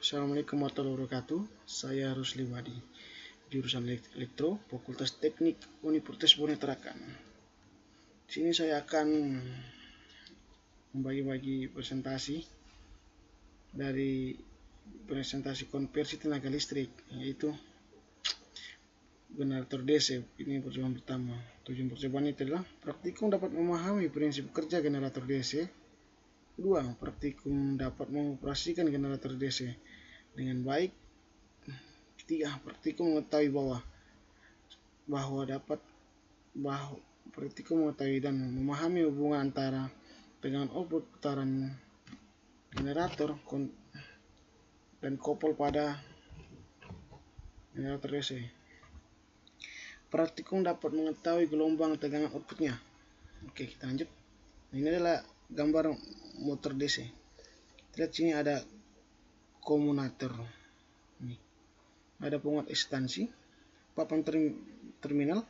Assalamualaikum warahmatullahi wabarakatuh. Saya Rusli Wadi, jurusan Elektro, Fakultas Teknik Universitas Bone Tarakan. Di sini saya akan membagi-bagi presentasi dari presentasi konversi tenaga listrik, yaitu generator DC. Ini percobaan pertama. Tujuan percobaan itu adalah praktikum dapat memahami prinsip kerja generator DC. Kedua, praktikum dapat mengoperasikan generator DC dengan baik. Ketiga, praktikum mengetahui praktikum mengetahui dan memahami hubungan antara tegangan output putaran generator dan kopel pada generator DC. Praktikum dapat mengetahui gelombang tegangan outputnya. Oke, kita lanjut. Ini adalah gambar motor DC. Lihat sini ada komutator. Ada penguat ekstansi, papan terminal,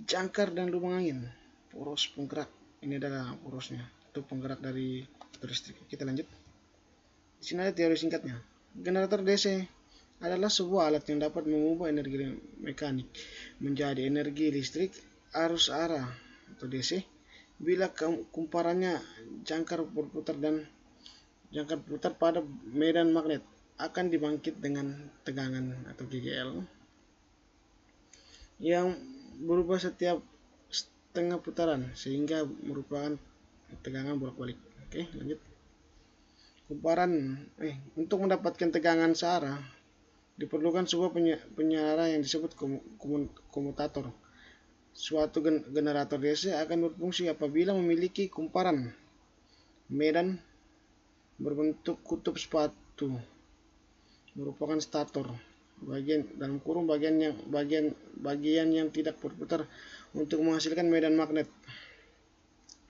jangkar dan lubang angin, poros penggerak. Ini adalah porosnya, itu penggerak dari listrik. Kita lanjut. Di sini ada teori singkatnya. Generator DC adalah sebuah alat yang dapat mengubah energi mekanik menjadi energi listrik arus arah atau DC bila kumparannya jangkar berputar pada medan magnet akan dibangkit dengan tegangan atau GGL yang berubah setiap setengah putaran sehingga merupakan tegangan bolak-balik. Oke, lanjut. Untuk mendapatkan tegangan searah diperlukan sebuah penyara yang disebut komutator. Suatu generator DC akan berfungsi apabila memiliki kumparan medan berbentuk kutub sepatu, merupakan stator, bagian yang tidak berputar untuk menghasilkan medan magnet.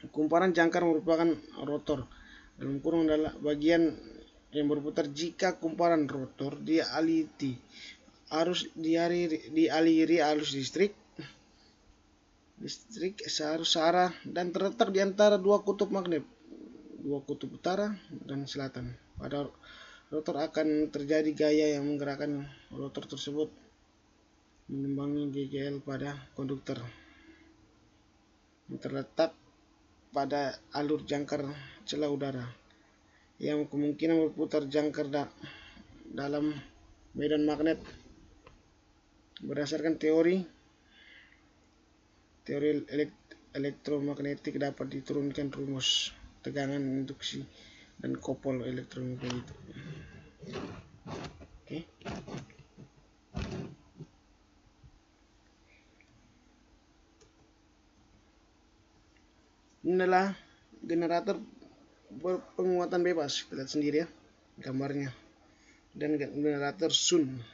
Kumparan jangkar merupakan rotor, adalah bagian yang berputar jika kumparan rotor dialiri arus listrik searus arah dan terletak di antara dua kutub magnet, dua kutub utara dan selatan. Pada rotor akan terjadi gaya yang menggerakkan rotor tersebut mengimbangi GGL pada konduktor yang terletak pada alur jangkar celah udara yang kemungkinan berputar jangkar dalam medan magnet. Berdasarkan teori elektromagnetik dapat diturunkan rumus tegangan induksi dan kopel elektromagnetik. Oke. Ini adalah generator berpenguatan bebas. Kita lihat sendiri ya gambarnya. Dan generator Sun.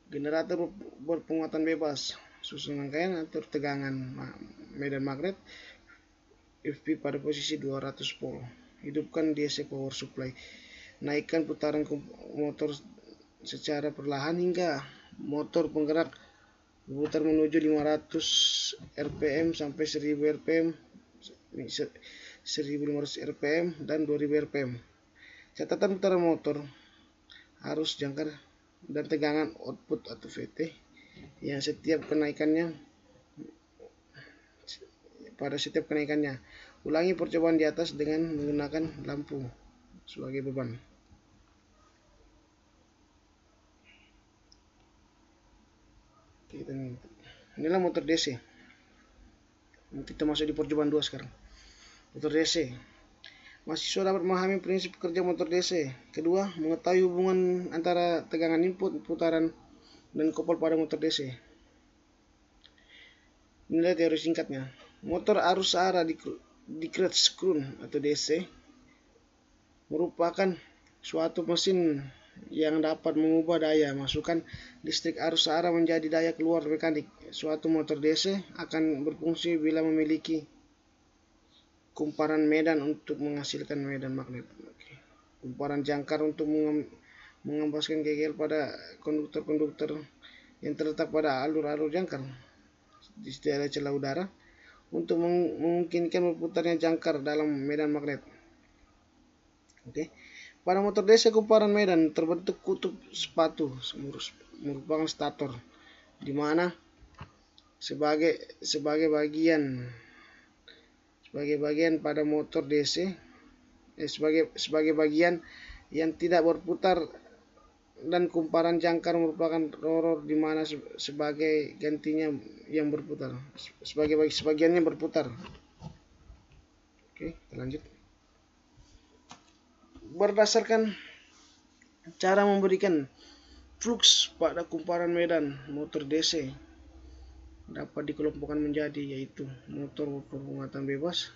Generator berpenguatan bebas. Susun rangkaian atur tegangan medan magnet FP pada posisi 200 volt. Hidupkan DC power supply. Naikkan putaran motor secara perlahan hingga motor penggerak berputar menuju 500 rpm sampai 1000 rpm, 1500 rpm dan 2000 rpm. Catatan putaran motor, arus jangkar dan tegangan output atau VT yang pada setiap kenaikannya. Ulangi percobaan di atas dengan menggunakan lampu sebagai beban. Inilah motor DC. Kita masuk di percobaan 2 sekarang. Motor DC. Mahasiswa dapat memahami prinsip kerja motor DC. Kedua, mengetahui hubungan antara tegangan input, putaran, dan kopel pada motor DC. Inilah teori singkatnya. Motor arus arah dikret-screw atau DC merupakan suatu mesin yang dapat mengubah daya masukan listrik arus arah menjadi daya keluar mekanik. Suatu motor DC akan berfungsi bila memiliki kumparan medan untuk menghasilkan medan magnet. Kumparan jangkar untuk mengembaskan GGL pada konduktor-konduktor yang terletak pada alur-alur jangkar di daerah celah udara untuk memungkinkan berputarnya jangkar dalam medan magnet. Pada motor DC kumparan medan terbentuk kutub sepatu merupakan stator, di mana sebagai bagian pada motor DC sebagai bagian yang tidak berputar, dan kumparan jangkar merupakan rotor di mana sebagai gantinya yang berputar, sebagiannya berputar. Oke, kita lanjut. Berdasarkan cara memberikan flux pada kumparan medan motor DC dapat dikelompokkan menjadi, yaitu motor berpenguatan bebas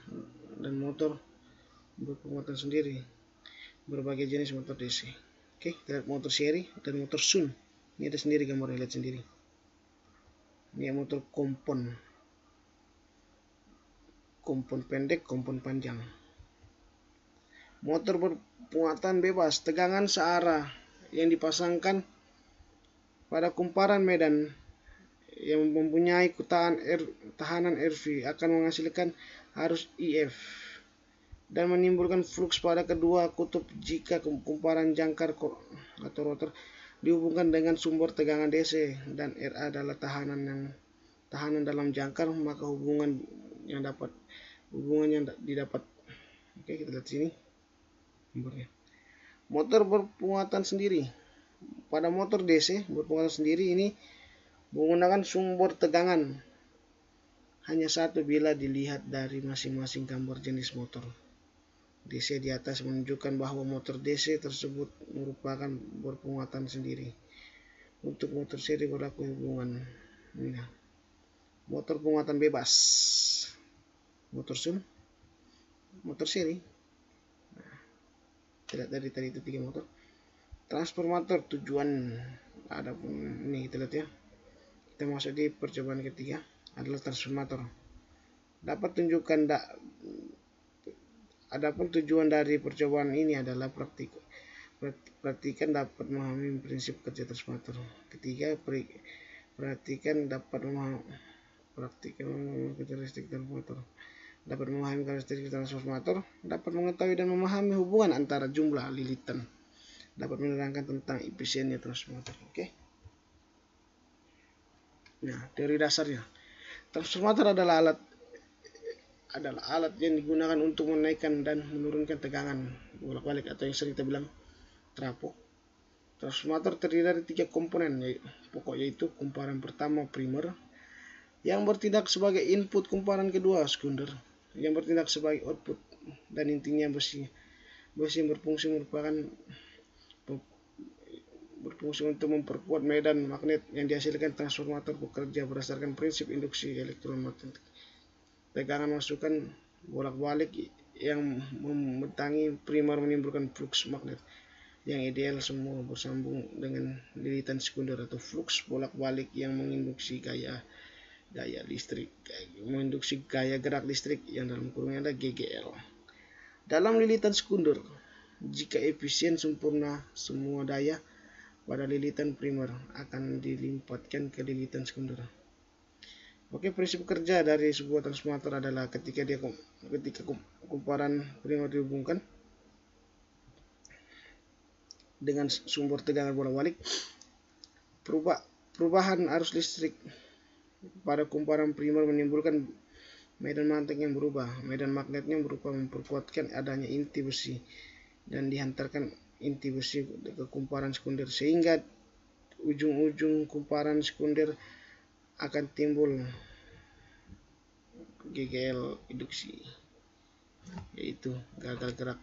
dan motor berpenguatan sendiri. Berbagai jenis motor DC. Oke, kita lihat motor seri dan motor Sun. Ini ada sendiri gambarnya, lihat sendiri. Ini motor kompon pendek, kompon panjang. Motor berpenguatan bebas, tegangan searah yang dipasangkan pada kumparan medan yang mempunyai tahanan RV akan menghasilkan arus IF dan menimbulkan flux pada kedua kutub jika kumparan jangkar atau rotor dihubungkan dengan sumber tegangan DC dan RA adalah tahanan dalam jangkar, maka hubungan yang didapat. Oke, kita lihat sini gambarnya. Motor berpenguatan sendiri. Pada motor DC berpenguatan sendiri ini menggunakan sumber tegangan hanya satu bila dilihat dari masing-masing gambar jenis motor DC di atas menunjukkan bahwa motor DC tersebut merupakan berpenguatan sendiri. Untuk motor seri berlaku hubungan ini. Motor penguatan bebas, motor Sun, motor seri. Tidak dari tadi itu 3 motor. Transformator tujuan ada pun ini kita lihat ya. Kita masuk di percobaan ketiga adalah transformator. Adapun tujuan dari percobaan ini adalah perhatikan dapat memahami prinsip kerja transformator. Ketiga, praktikan dapat memahami karakteristik transformator. Dapat memahami karakteristik transformator, dapat mengetahui dan memahami hubungan antara jumlah lilitan, dapat menerangkan tentang efisiennya transformator. Oke. Nah, teori dasarnya. Transformator adalah alat yang digunakan untuk menaikkan dan menurunkan tegangan bolak-balik atau yang sering kita bilang trafo. Transformator terdiri dari 3 komponen pokok, yaitu kumparan pertama primer yang bertindak sebagai input, kumparan kedua sekunder yang bertindak sebagai output, dan intinya besi yang berfungsi untuk memperkuat medan magnet yang dihasilkan. Transformator bekerja berdasarkan prinsip induksi elektromagnetik. Tegangan masukan bolak-balik yang membentangi primer menimbulkan flux magnet yang ideal semua bersambung dengan lilitan sekunder atau flux bolak-balik yang menginduksi gaya gerak listrik yang dalam kurungnya ada GGL. Dalam lilitan sekunder, jika efisien sempurna, semua daya pada lilitan primer akan dilimpahkan ke lilitan sekunder. Oke, prinsip kerja dari sebuah transformator adalah ketika kumparan primer dihubungkan dengan sumber tegangan bolak-balik, perubahan arus listrik pada kumparan primer menimbulkan medan magnet yang berubah. Medan magnetnya berupa memperkuatkan adanya inti besi dan dihantarkan inti besi ke kumparan sekunder, sehingga ujung-ujung kumparan sekunder akan timbul GGL induksi, yaitu gagal gerak.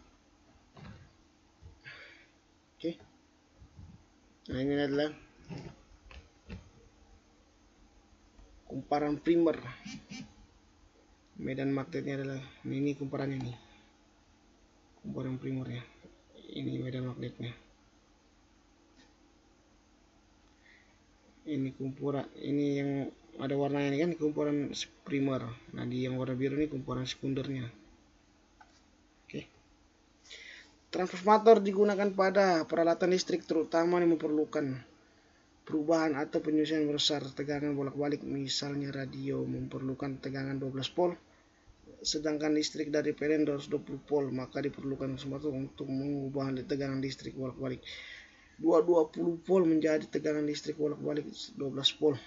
Oke. Nah, ini adalah kumparan primer. Medan magnetnya adalah ini kumparannya nih. Kumparan primernya. Ini medan magnetnya. Ini kumparan, ini yang ada warnanya ini kan kumparan primer. Nah, di yang warna biru ini kumparan sekundernya. Oke. Transformator digunakan pada peralatan listrik terutama yang memerlukan perubahan atau penyesuaian besar tegangan bolak-balik. Misalnya radio memerlukan tegangan 12 volt sedangkan listrik dari PLN 220 volt, maka diperlukan transformator untuk mengubah tegangan listrik bolak-balik 220 volt menjadi tegangan listrik bolak-balik 12 volt.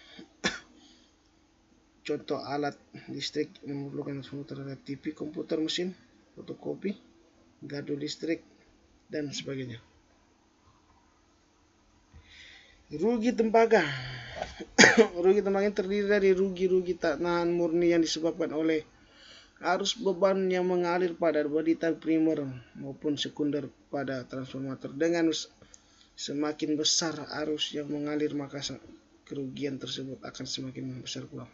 Contoh alat listrik memerlukan transformator adalah TV, komputer, mesin fotokopi, gardu listrik, dan sebagainya. Rugi tembaga. Rugi tembaga terdiri dari rugi tahan murni yang disebabkan oleh arus beban yang mengalir pada boditan primer maupun sekunder pada transformator. Dengan semakin besar arus yang mengalir, maka kerugian tersebut akan semakin besar pula.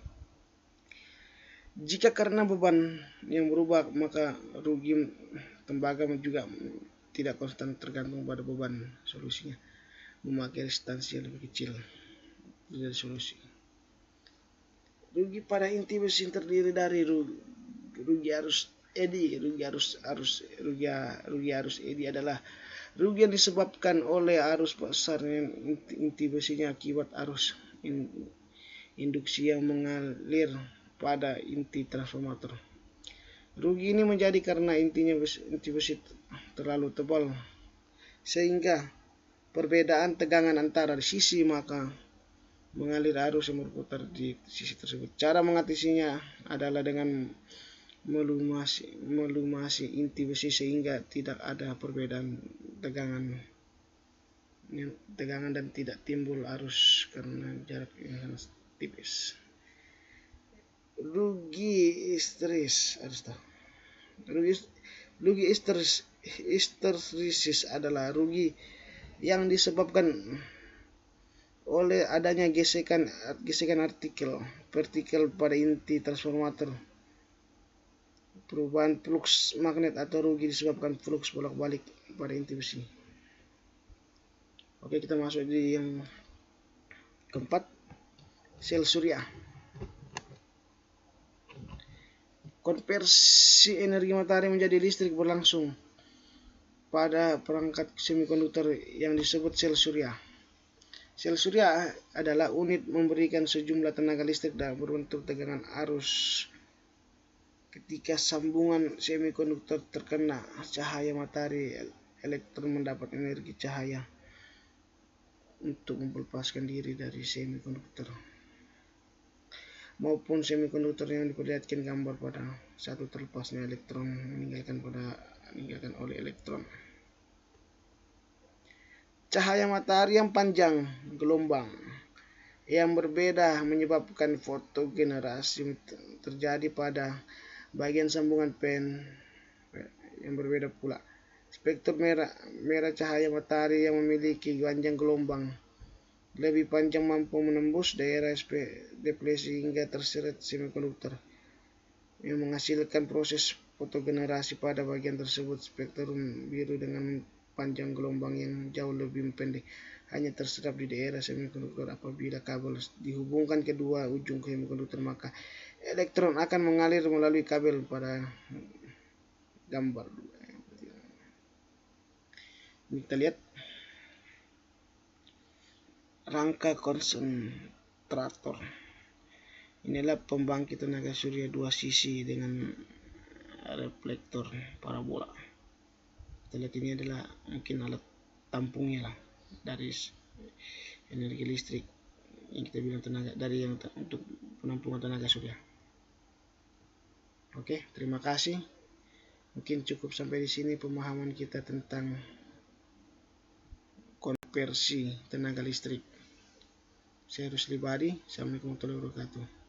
Jika karena beban yang berubah, maka rugi tembaga juga tidak konstan, tergantung pada beban. Solusinya memakai resistansi yang lebih kecil dari solusi. Rugi pada inti besi terdiri dari rugi arus eddy. Rugi arus eddy adalah rugi yang disebabkan oleh arus besarnya inti besinya akibat arus induksi yang mengalir pada inti transformator. Rugi ini menjadi karena inti besi terlalu tebal sehingga perbedaan tegangan antara sisi, maka mengalir arus yang berputar di sisi tersebut. Cara mengatasinya adalah dengan melumasi inti besi sehingga tidak ada perbedaan tegangan dan tidak timbul arus karena jarak yang sangat tipis. Rugi histeresis adalah rugi yang disebabkan oleh adanya gesekan partikel pada inti transformator, perubahan flux magnet, atau rugi disebabkan flux bolak-balik pada inti besi. Oke, kita masuk di yang keempat, sel surya. Konversi energi matahari menjadi listrik berlangsung pada perangkat semikonduktor yang disebut sel surya. Sel surya adalah unit memberikan sejumlah tenaga listrik dan berbentuk tegangan arus. Ketika sambungan semikonduktor terkena cahaya matahari, elektron mendapat energi cahaya untuk melepaskan diri dari semikonduktor maupun semikonduktor yang diperlihatkan gambar pada satu terlepasnya elektron meninggalkan oleh elektron. Cahaya matahari yang panjang gelombang yang berbeda menyebabkan fotogenerasi terjadi pada bagian sambungan PN yang berbeda pula. Spektrum merah cahaya matahari yang memiliki panjang gelombang lebih panjang mampu menembus daerah deplesi hingga terseret semikonduktor yang menghasilkan proses fotogenerasi pada bagian tersebut. Spektrum biru dengan panjang gelombang yang jauh lebih pendek hanya terserap di daerah semikonduktor. Apabila kabel dihubungkan kedua ujung semikonduktor, maka elektron akan mengalir melalui kabel pada gambar 2. Kita lihat rangka konsentrator. Inilah pembangkit tenaga surya dua sisi dengan reflektor parabola. Kita lihat ini adalah mungkin alat tampungnya lah dari energi listrik yang kita bilang tenaga dari yang untuk penampungan tenaga surya. Oke, terima kasih. Mungkin cukup sampai di sini pemahaman kita tentang konversi tenaga listrik. Saya Rusli Badi. Assalamualaikum warahmatullahi wabarakatuh.